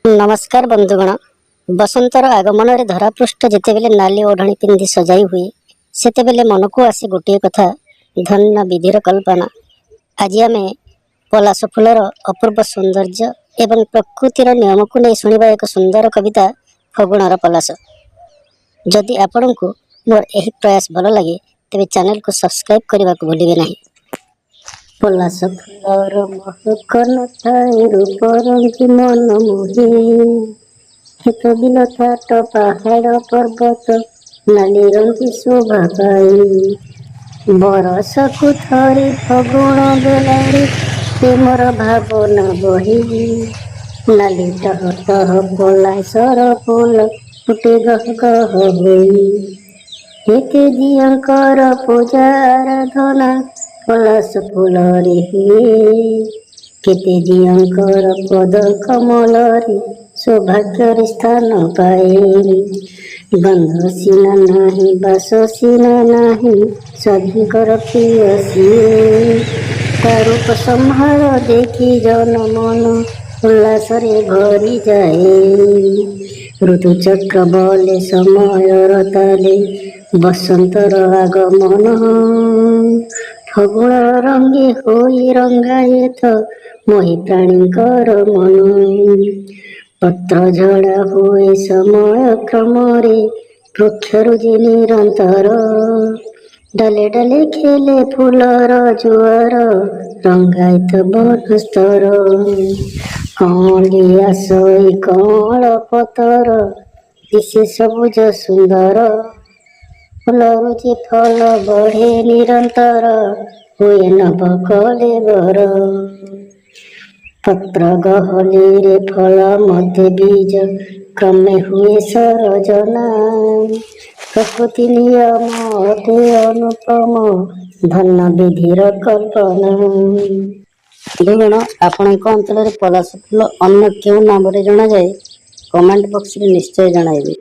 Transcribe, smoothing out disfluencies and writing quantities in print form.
नमस्कार बंधुगण। बसंतर आगमन रे धरापृष्ठ जितेबेले नाली ओढ़णी पिंधि सजाई हुए सेतेबेले मन को आसे गोटे कथा, धन्य विधिर कल्पना। आज आम पलाश फूलर अपूर्व सौंदर्य एवं प्रकृतिर नियम को नहीं शुणा एक सुंदर कविता फगुणर पलाश। जदि आपण को मोर यही प्रयास भल लगे तेरे चैनल को सब्सक्राइब करने को भूलिए नहीं। पलाश फूलर महक नथाए रूप रंगी मन मोहे, खेत बिल थाट पहाड़ पर्वत नाली रंगी शोभा पाए। बरसकु थरे फगुण बेलारे प्रेमर भावना बही, नाली टह टह पलाशर फूल फुटे गह गह होई। हेते जियंकर पूजा आराधना पलाश फूलरे हुए, केते जियंकर पद कमलरे सौभाग्य स्थान पाए। गंध सीना नाही बास सीना नाही सभिंकर प्रिय सिए, तारूप संहार देखी जन मन उल्लासरे भरी जाए। ऋतु चक्र बले समयर ताले बसंतर आगमन, फगुण रंगे होई रंगायत मोहि प्राणीकर मन। पत्र झड़ा हुए समय क्रमरे वृक्षरु जे निरंतर, डाले डाले खेले फूलर जुआर रंगायत बनस्तर। कलिया सई कमल पतर दिशे सबुज सुंदर, फूलरु जे फल बढ़े निरंतर हुए नभ कलेवर। पत्र गहली रे फल मध्य बीज क्रमे हुए सरजना, प्रकृति नियम अति अनुपम धन्य विधिर कल्पना। बंधुगण, आपणक अंचल पलाश फूल अन्य क्यों नाम जना जाए कमेंट बॉक्स में निश्चय जणाइबे।